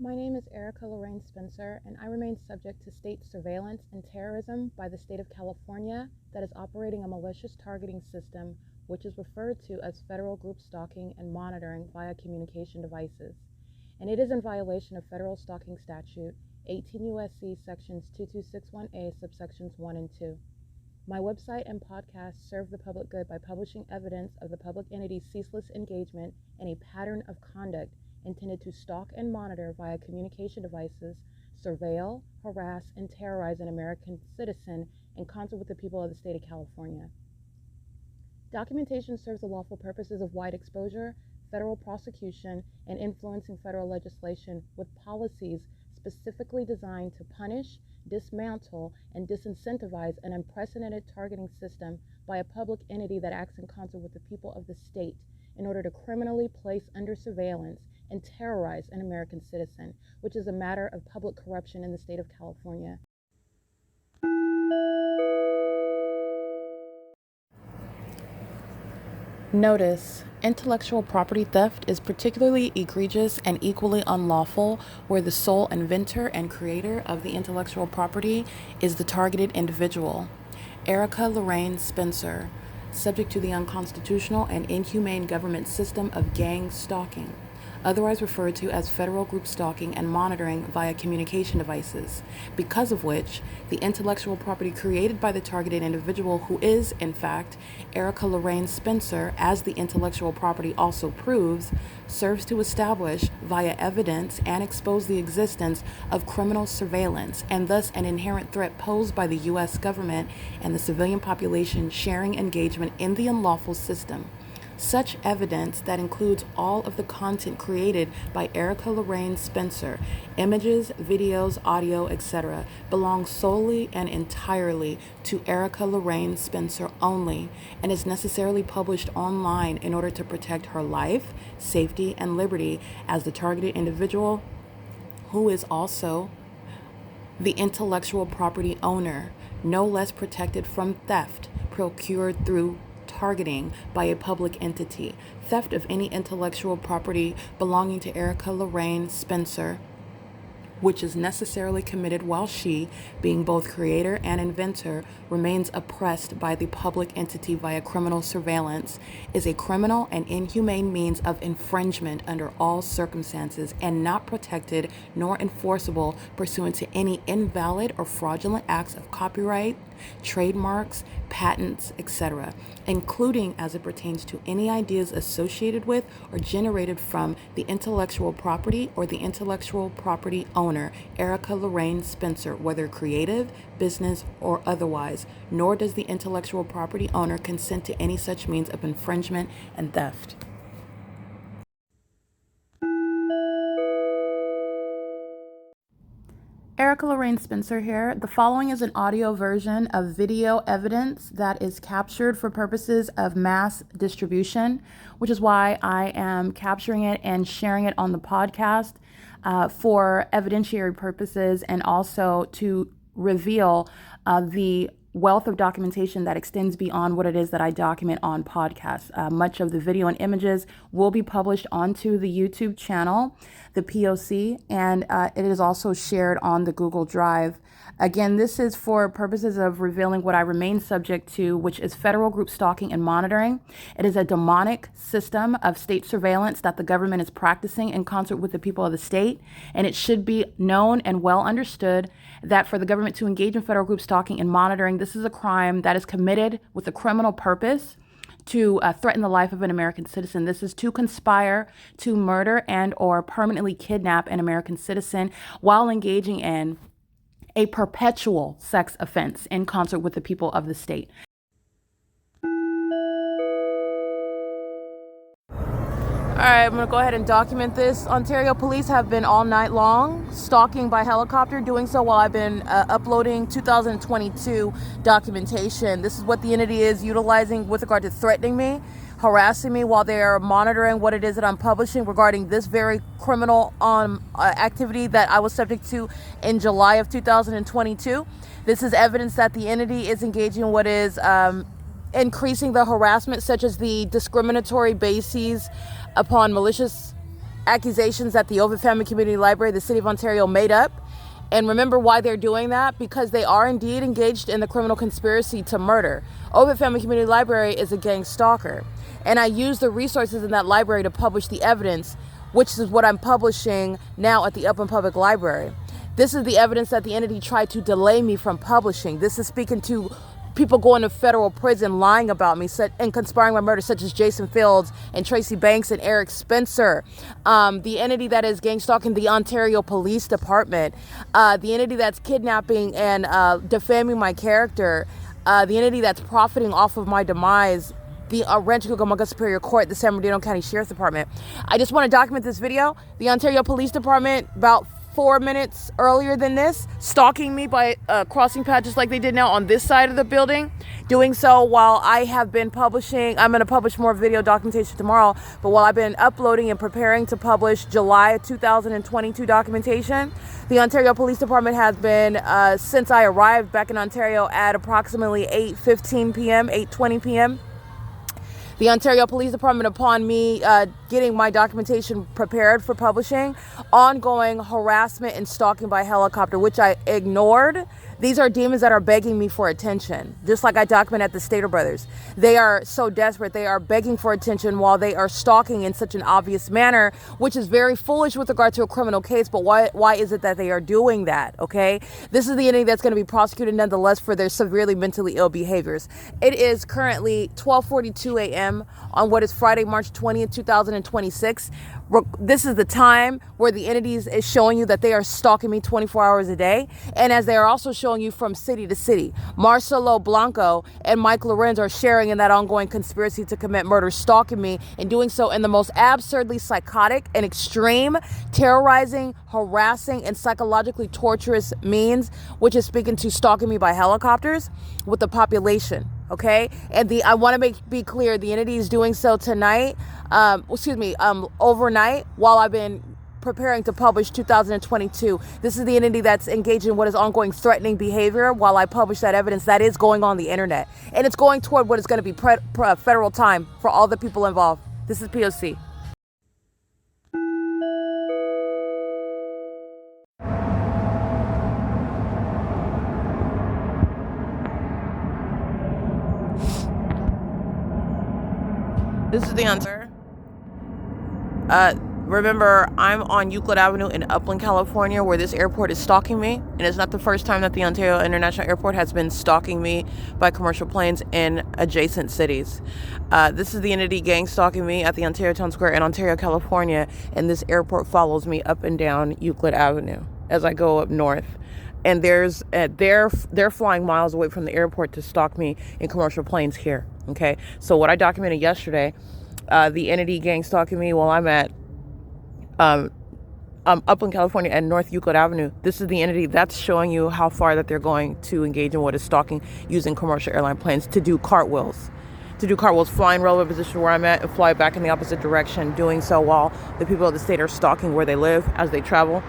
My name is Erica Lorraine Spencer, and I remain subject to state surveillance and terrorism by the state of California that is operating a malicious targeting system which is referred to as federal group stalking and monitoring via communication devices. And it is in violation of federal stalking statute 18 U.S.C. sections 2261A subsections 1 and 2. My website and podcast serve the public good by publishing evidence of the public entity's ceaseless engagement in a pattern of conduct intended to stalk and monitor via communication devices, surveil, harass, and terrorize an American citizen in concert with the people of the state of California. Documentation serves the lawful purposes of wide exposure, federal prosecution, and influencing federal legislation with policies specifically designed to punish, dismantle, and disincentivize an unprecedented targeting system by a public entity that acts in concert with the people of the state in order to criminally place under surveillance and terrorize an American citizen, which is a matter of public corruption in the state of California. Notice: intellectual property theft is particularly egregious and equally unlawful where the sole inventor and creator of the intellectual property is the targeted individual. Erica Lorraine Spencer, subject to the unconstitutional and inhumane government system of gang stalking, otherwise referred to as federal group stalking and monitoring via communication devices, because of which the intellectual property created by the targeted individual, who is, in fact, Erica Lorraine Spencer, as the intellectual property also proves, serves to establish via evidence and expose the existence of criminal surveillance and thus an inherent threat posed by the U.S. government and the civilian population sharing engagement in the unlawful system. Such evidence that includes all of the content created by Erica Lorraine Spencer, images, videos, audio, etc., belongs solely and entirely to Erica Lorraine Spencer only and is necessarily published online in order to protect her life, safety, and liberty as the targeted individual, who is also the intellectual property owner, no less protected from theft procured through targeting by a public entity. Theft of any intellectual property belonging to Erica Lorraine Spencer, which is necessarily committed while she, being both creator and inventor, remains oppressed by the public entity via criminal surveillance, is a criminal and inhumane means of infringement under all circumstances and not protected nor enforceable pursuant to any invalid or fraudulent acts of copyright, trademarks, patents, etc., including as it pertains to any ideas associated with or generated from the intellectual property or the intellectual property owner, Erica Lorraine Spencer, whether creative, business, or otherwise, nor does the intellectual property owner consent to any such means of infringement and theft. Erica Lorraine Spencer here. The following is an audio version of video evidence that is captured for purposes of mass distribution, which is why I am capturing it and sharing it on the podcast for evidentiary purposes and also to reveal the wealth of documentation that extends beyond what it is that I document on podcasts. Much of the video and images will be published onto the YouTube channel, the P.O.C, and it is also shared on the Google Drive. Again, this is for purposes of revealing what I remain subject to, which is federal group stalking and monitoring. It is a demonic system of state surveillance that the government is practicing in concert with the people of the state, and it should be known and well understood that for the government to engage in federal group stalking and monitoring, this is a crime that is committed with a criminal purpose to threaten the life of an American citizen. This is to conspire to murder and or permanently kidnap an American citizen while engaging in a perpetual sex offense in concert with the people of the state. All right, I'm gonna go ahead and document this. Ontario police have been all night long stalking by helicopter, doing so while I've been uploading 2022 documentation. This is what the entity is utilizing with regard to threatening me, harassing me while they're monitoring what it is that I'm publishing regarding this very criminal activity that I was subject to in July of 2022. This is evidence that the entity is engaging in what is increasing the harassment, such as the discriminatory bases upon malicious accusations that the Ovid Family Community Library, the City of Ontario, made up. And remember why they're doing that? Because they are indeed engaged in the criminal conspiracy to murder. Ovid Family Community Library is a gang stalker. And I use the resources in that library to publish the evidence, which is what I'm publishing now at the Upland Public Library. This is the evidence that the entity tried to delay me from publishing. This is speaking to people going to federal prison lying about me and conspiring my murder, such as Jason Fields and Tracy Banks and Eric Spencer. The entity that is gang stalking the Ontario Police Department. The entity that's kidnapping and defaming my character. The entity that's profiting off of my demise. The Rancho Cucamonga Superior Court, the San Bernardino County Sheriff's Department. I just want to document this video. The Ontario Police Department, about 4 minutes earlier than this, stalking me by crossing paths just like they did now on this side of the building. Doing so while I have been publishing, I'm going to publish more video documentation tomorrow, but while I've been uploading and preparing to publish July 2022 documentation, the Ontario Police Department has been, since I arrived back in Ontario at approximately 8:15 p.m., 8:20 p.m., the Ontario Police Department, upon me getting my documentation prepared for publishing, ongoing harassment and stalking by helicopter, which I ignored. These are demons that are begging me for attention, just like I document at the Stater Brothers. They are so desperate. They are begging for attention while they are stalking in such an obvious manner, which is very foolish with regard to a criminal case. But why is it that they are doing that? Okay, this is the entity that's going to be prosecuted nonetheless for their severely mentally ill behaviors. It is currently 12:42 a.m. on what is Friday, March 20th, 2026. This is the time where the entities is showing you that they are stalking me 24 hours a day. And as they are also showing you from city to city, Marcelo, Blanco, and Mike LORENZ are sharing in that ongoing conspiracy to commit murder, stalking me, and doing so in the most absurdly psychotic and extreme, terrorizing, harassing, and psychologically torturous means, which is speaking to stalking me by helicopters with the population. Okay, and I want to be clear, the entity is doing so tonight, overnight, while I've been preparing to publish 2022. This is the entity that's engaged in what is ongoing threatening behavior while I publish that evidence that is going on the internet. And it's going toward what is going to be federal time for all the people involved. This is P.O.C. This is the answer. Remember, I'm on Euclid Avenue in Upland, California, where this airport is stalking me. And it's not the first time that the Ontario International Airport has been stalking me by commercial planes in adjacent cities. This is the entity gang stalking me at the Ontario Town Square in Ontario, California. And this airport follows me up and down Euclid Avenue as I go up north. And they're flying miles away from the airport to stalk me in commercial planes here. Okay, so what I documented yesterday, the entity gang stalking me while I'm at up in California at North Euclid Avenue. This is the entity that's showing you how far that they're going to engage in what is stalking using commercial airline planes to do cartwheels. Fly in relevant position where I'm at and fly back in the opposite direction, doing so while the people of the state are stalking where they live as they travel.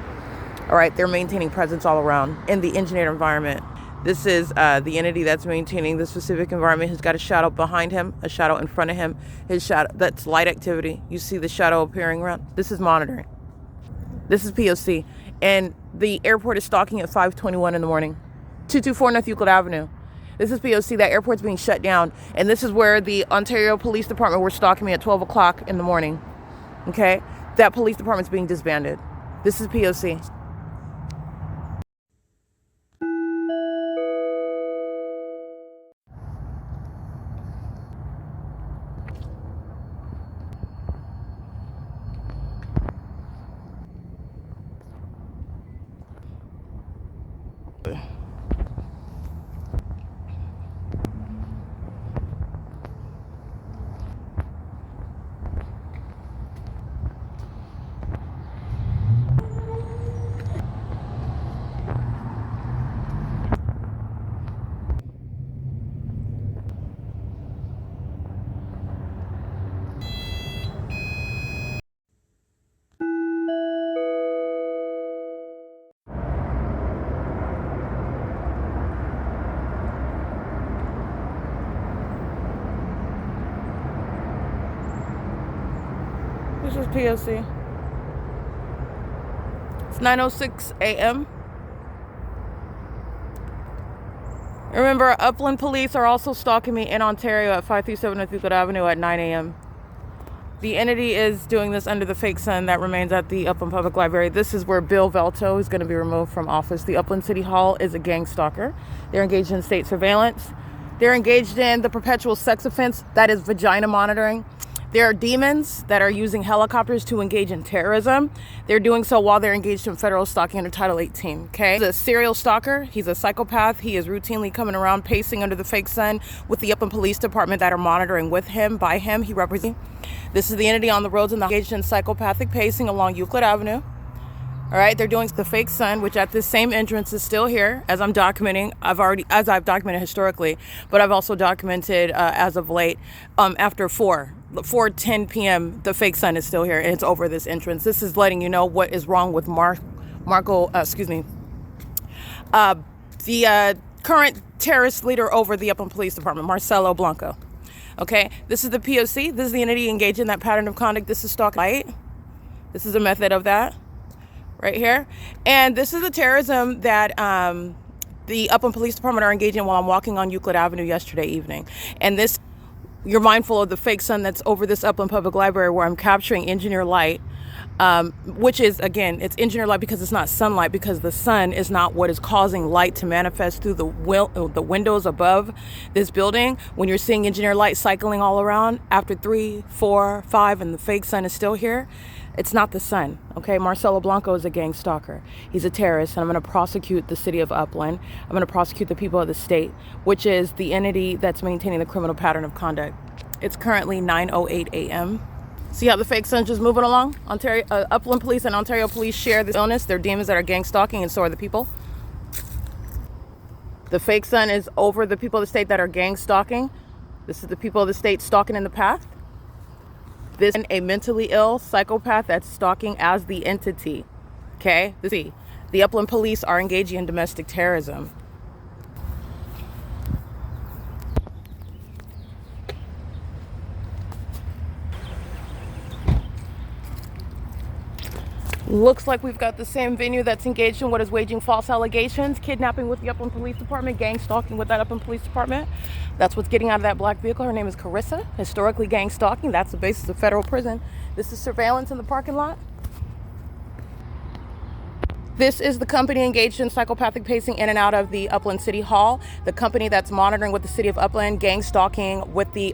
All right, they're maintaining presence all around in the engineered environment. This is the entity that's maintaining the specific environment. He's got a shadow behind him, a shadow in front of him. His shadow, that's light activity. You see the shadow appearing around. This is monitoring. This is P.O.C. And the airport is stalking at 5:21 in the morning. 224 North Euclid Avenue. This is P.O.C. That airport's being shut down. And this is where the Ontario Police Department were stalking me at 12 o'clock in the morning. Okay? That police department's being disbanded. This is P.O.C. This is P.O.C. It's 9:06 a.m. Remember, Upland police are also stalking me in Ontario at 537 North Euclid Avenue at 9 a.m. The entity is doing this under the fake sun that remains at the Upland Public Library. This is where Bill Velto is going to be removed from office. The Upland City Hall is a gang stalker. They're engaged in state surveillance. They're engaged in the perpetual sex offense that is vagina monitoring. There are demons that are using helicopters to engage in terrorism. They're doing so while they're engaged in federal stalking under Title 18, okay? He's a serial stalker. He's a psychopath. He is routinely coming around pacing under the fake sun with the Upland Police Department that are monitoring with him, by him. He represents. This is the entity on the roads and engaged in psychopathic pacing along Euclid Avenue. All right, they're doing the fake sun, which at this same entrance is still here, as I'm documenting. As I've documented historically, but I've also documented as of late. After 4:10 p.m., the fake sun is still here, and it's over this entrance. This is letting you know what is wrong with the current terrorist leader over the Upland Police Department, Marcelo Blanco. Okay, this is the P.O.C. This is the entity engaged in that pattern of conduct. This is stalking. Right? This is a method of that. Right here. And this is the terrorism that the Upland Police Department are engaging in while I'm walking on Euclid Avenue yesterday evening. And this, you're mindful of the fake sun that's over this Upland Public Library where I'm capturing engineer light, which is, again, it's engineer light because it's not sunlight, because the sun is not what is causing light to manifest through the windows above this building. When you're seeing engineer light cycling all around after 3, 4, 5, and the fake sun is still here, it's not the sun, okay? Marcelo Blanco is a gang stalker. He's a terrorist, and I'm going to prosecute the city of Upland. I'm going to prosecute the people of the state, which is the entity that's maintaining the criminal pattern of conduct. It's currently 9:08 a.m. See how the fake sun's just moving along? Upland Police and Ontario Police share this illness. They're demons that are gang stalking, and so are the people. The fake sun is over the people of the state that are gang stalking. This is the people of the state stalking in the path. This is a mentally ill psychopath that's stalking as the entity, okay? The Upland Police are engaging in domestic terrorism. Looks like we've got the same venue that's engaged in what is waging false allegations, kidnapping with the Upland Police Department, gang stalking with that Upland Police Department. That's what's getting out of that black vehicle. Her name is Carissa. Historically gang stalking. That's the basis of federal prison. This is surveillance in the parking lot. This is the company engaged in psychopathic pacing in and out of the Upland City Hall. The company that's monitoring with the city of Upland, gang stalking with the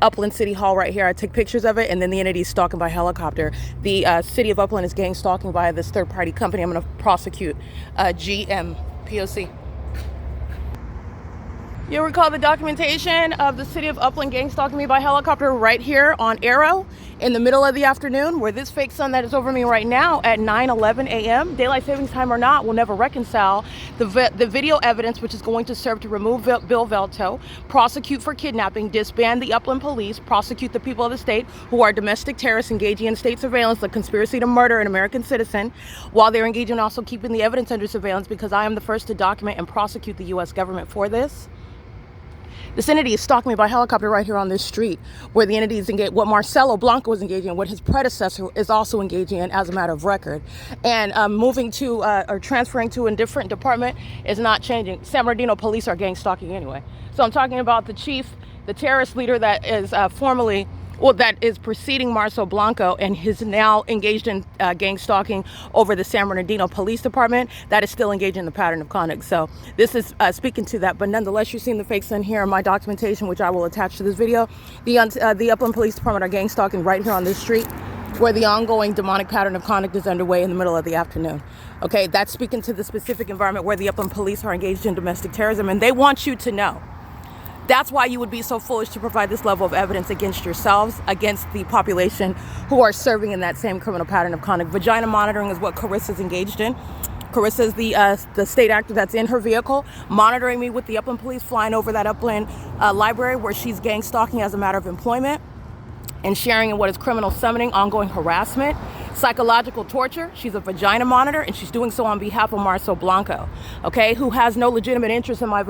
Upland City Hall right here. I took pictures of it, and then the entity is stalking by helicopter. The city of Upland is gang stalking by this third-party company. I'm going to prosecute GM P.O.C. You'll recall the documentation of the city of Upland gang stalking me by helicopter right here on Arrow in the middle of the afternoon, where this fake sun that is over me right now at 9:11 a.m., daylight savings time or not, will never reconcile the video evidence, which is going to serve to remove Bill Velto, prosecute for kidnapping, disband the Upland Police, prosecute the people of the state who are domestic terrorists engaging in state surveillance, the conspiracy to murder an American citizen, while they're engaging in also keeping the evidence under surveillance, because I am the first to document and prosecute the U.S. government for this. This entity is stalking me by helicopter right here on this street, where the entity is engaged, what Marcelo Blanco is engaging in, what his predecessor is also engaging in as a matter of record. And moving to or transferring to a different department is not changing. San Bernardino police are gang stalking anyway. So I'm talking about the chief, the terrorist leader that is that is preceding Marcelo Blanco, and is now engaged in gang stalking over the San Bernardino Police Department that is still engaged in the pattern of conduct. So this is speaking to that, but nonetheless, you're seeing the fake sun here in my documentation, which I will attach to this video. The Upland Police Department are gang stalking right here on this street, where the ongoing demonic pattern of conduct is underway in the middle of the afternoon. Okay, that's speaking to the specific environment where the Upland Police are engaged in domestic terrorism, and they want you to know. That's why you would be so foolish to provide this level of evidence against yourselves, against the population who are serving in that same criminal pattern of conduct. Vagina monitoring is what Carissa's engaged in. Carissa is the state actor that's in her vehicle, monitoring me with the Upland Police, flying over that Upland library where she's gang stalking as a matter of employment, and sharing in what is criminal summoning, ongoing harassment, psychological torture. She's a vagina monitor, and she's doing so on behalf of Marcelo Blanco, okay, who has no legitimate interest in my